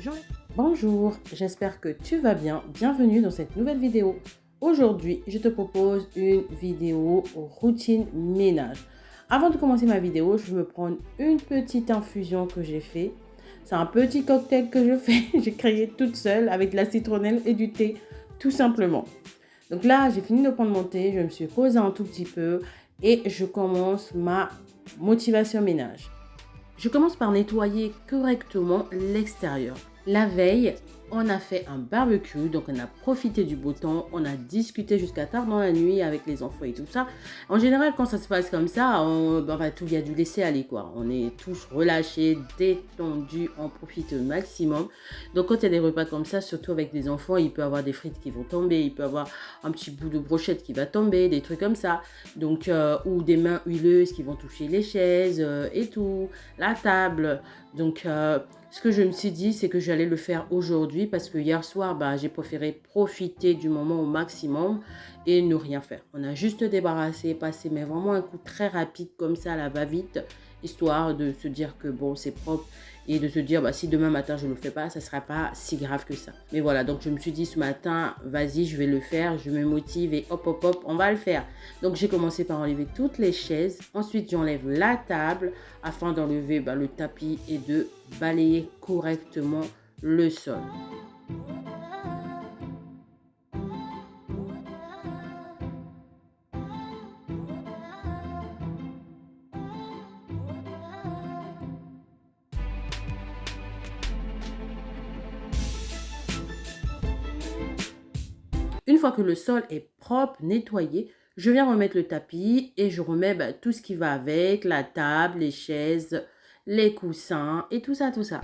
Jean- Bonjour, j'espère que tu vas bien. Bienvenue dans cette nouvelle vidéo. Aujourd'hui, je te propose une vidéo routine ménage. Avant de commencer ma vidéo, je vais me prendre une petite infusion que j'ai fait. C'est un petit cocktail que je fais. J'ai créé toute seule avec de la citronnelle et du thé, tout simplement. Donc là, j'ai fini de prendre mon thé, je me suis posée un tout petit peu et je commence ma motivation ménage. Je commence par nettoyer correctement l'extérieur. La veille, on a fait un barbecue, donc on a profité du beau temps, on a discuté jusqu'à tard dans la nuit avec les enfants et tout ça. En général, quand ça se passe comme ça, il y a du laisser aller quoi. On est tous relâchés, détendus, on profite au maximum. Donc quand il y a des repas comme ça, surtout avec des enfants, il peut y avoir des frites qui vont tomber, il peut y avoir un petit bout de brochette qui va tomber, des trucs comme ça. Donc, ou des mains huileuses qui vont toucher les chaises et tout, la table. Donc, ce que je me suis dit, c'est que j'allais le faire aujourd'hui parce que hier soir, j'ai préféré profiter du moment au maximum et ne rien faire. On a juste débarrassé, passé, mais vraiment un coup très rapide comme ça, à la va-vite, histoire de se dire que bon, c'est propre et de se dire, si demain matin je ne le fais pas, ça ne sera pas si grave que ça. Mais voilà, donc je me suis dit ce matin, vas-y, je vais le faire, je me motive et hop, hop, hop, on va le faire. Donc j'ai commencé par enlever toutes les chaises, ensuite j'enlève la table afin d'enlever le tapis et de balayer correctement le sol. Une fois que le sol est propre, nettoyé, je viens remettre le tapis et je remets tout ce qui va avec, la table, les chaises, les coussins et tout ça, tout ça.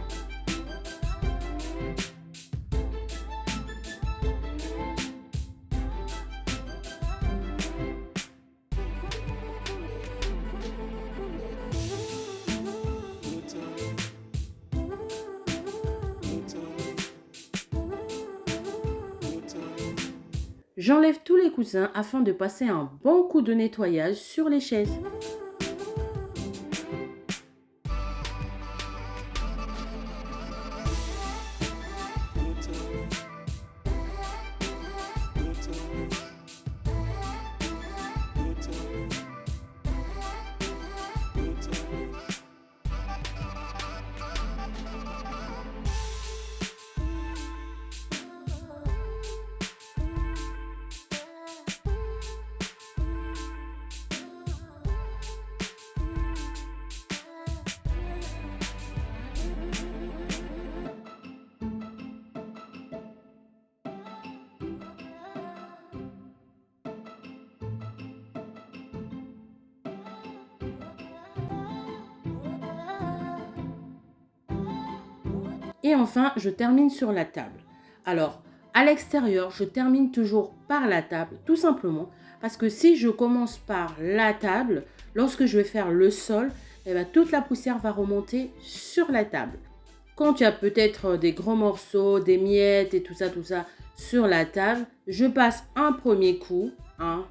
J'enlève tous les coussins afin de passer un bon coup de nettoyage sur les chaises. Et enfin, je termine sur la table. Alors, à l'extérieur, je termine toujours par la table, tout simplement parce que si je commence par la table, lorsque je vais faire le sol, toute la poussière va remonter sur la table. Quand tu as peut-être des gros morceaux, des miettes et tout ça sur la table, je passe un premier coup,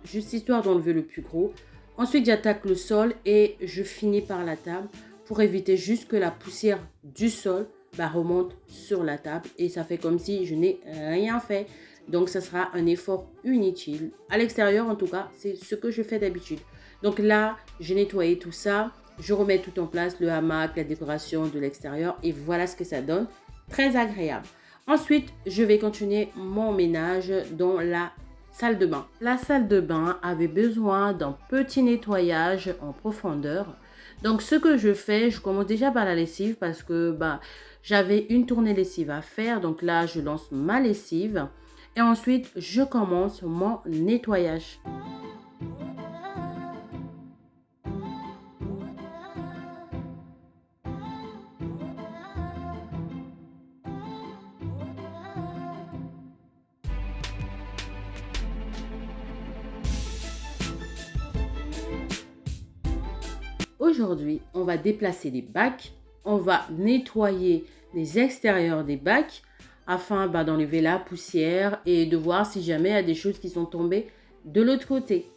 juste histoire d'enlever le plus gros. Ensuite, j'attaque le sol et je finis par la table pour éviter juste que la poussière du sol remonte sur la table et ça fait comme si je n'ai rien fait. Donc, ça sera un effort inutile. À l'extérieur, en tout cas, c'est ce que je fais d'habitude. Donc là, j'ai nettoyé tout ça. Je remets tout en place, le hamac, la décoration de l'extérieur et voilà ce que ça donne. Très agréable. Ensuite, je vais continuer mon ménage dans la salle de bain. La salle de bain avait besoin d'un petit nettoyage en profondeur. Donc, ce que je fais, je commence déjà par la lessive parce que j'avais une tournée lessive à faire. Donc là, je lance ma lessive et ensuite, je commence mon nettoyage. Aujourd'hui, on va déplacer les bacs, on va nettoyer les extérieurs des bacs afin d'enlever la poussière et de voir si jamais il y a des choses qui sont tombées de l'autre côté.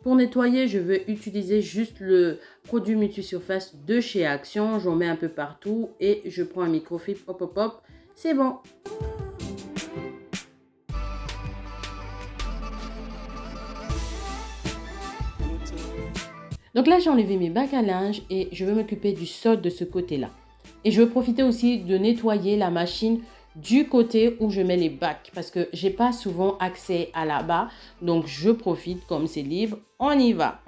Pour nettoyer, je vais utiliser juste le produit multisurface de chez Action. J'en mets un peu partout et je prends un microfibre, hop, hop, hop, c'est bon. Donc là, j'ai enlevé mes bacs à linge et je vais m'occuper du sol de ce côté-là. Et je vais profiter aussi de nettoyer la machine du côté où je mets les bacs parce que j'ai pas souvent accès à là-bas. Donc je profite comme c'est libre, on y va.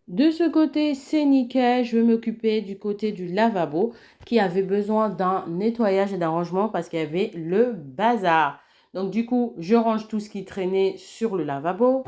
De ce côté, c'est nickel. Je vais m'occuper du côté du lavabo qui avait besoin d'un nettoyage et d'un rangement parce qu'il y avait le bazar. Donc du coup, je range tout ce qui traînait sur le lavabo.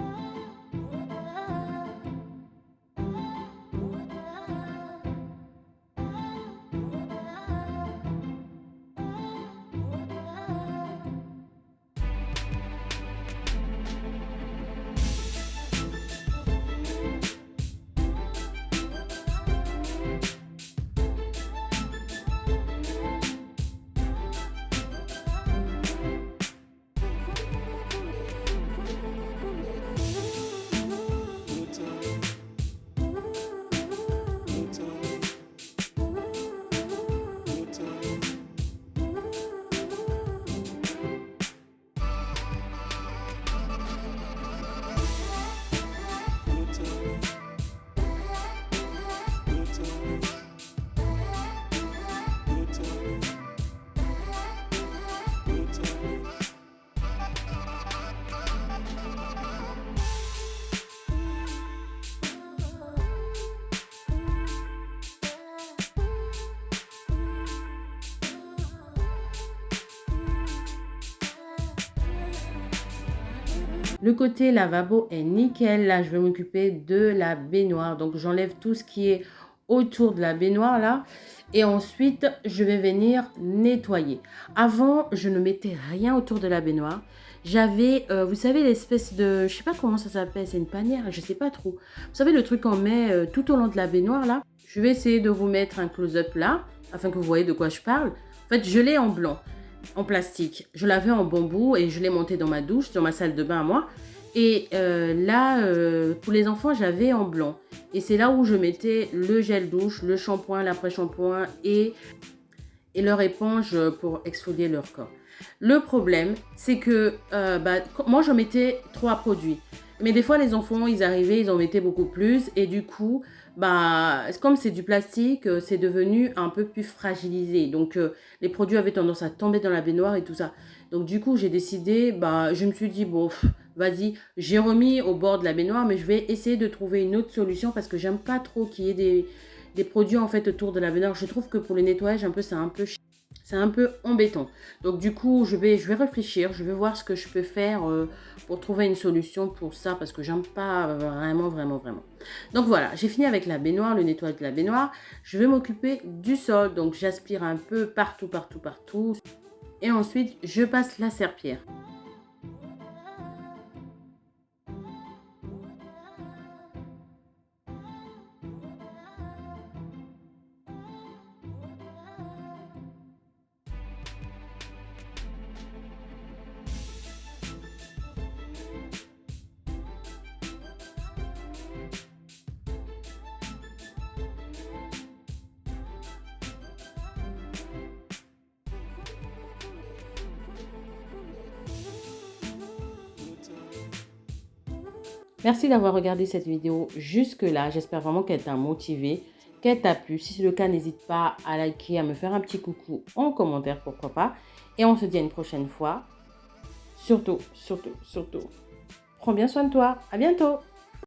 Le côté lavabo est nickel. Là, je vais m'occuper de la baignoire. Donc, j'enlève tout ce qui est autour de la baignoire là. Et ensuite, je vais venir nettoyer. Avant, je ne mettais rien autour de la baignoire. J'avais, vous savez, l'espèce de, je sais pas comment ça s'appelle, c'est une panière, je sais pas trop. Vous savez, le truc qu'on met tout au long de la baignoire là. Je vais essayer de vous mettre un close-up là, afin que vous voyez de quoi je parle. En fait, je l'ai en blanc, en plastique. Je l'avais en bambou et je l'ai monté dans ma douche, dans ma salle de bain à moi. Et là, pour les enfants, j'avais en blanc. Et c'est là où je mettais le gel douche, le shampoing, l'après-shampoing et leur éponge pour exfolier leur corps. Le problème, c'est que moi, je mettais 3 produits. Mais des fois, les enfants, ils arrivaient, ils en mettaient beaucoup plus. Et du coup, comme c'est du plastique, c'est devenu un peu plus fragilisé. Donc, les produits avaient tendance à tomber dans la baignoire et tout ça. Donc, du coup, j'ai décidé, je me suis dit, bon, vas-y, j'ai remis au bord de la baignoire, mais je vais essayer de trouver une autre solution parce que j'aime pas trop qu'il y ait des produits en fait autour de la baignoire. Je trouve que pour le nettoyage, c'est un peu embêtant. Donc du coup, je vais réfléchir, je vais voir ce que je peux faire pour trouver une solution pour ça parce que j'aime pas vraiment. Donc voilà, j'ai fini avec la baignoire, le nettoyage de la baignoire. Je vais m'occuper du sol, donc j'aspire un peu partout. Et ensuite, je passe la serpillière. Merci d'avoir regardé cette vidéo jusque-là. J'espère vraiment qu'elle t'a motivé, qu'elle t'a plu. Si c'est le cas, n'hésite pas à liker, à me faire un petit coucou en commentaire, pourquoi pas. Et on se dit à une prochaine fois. Surtout, Prends bien soin de toi. À bientôt.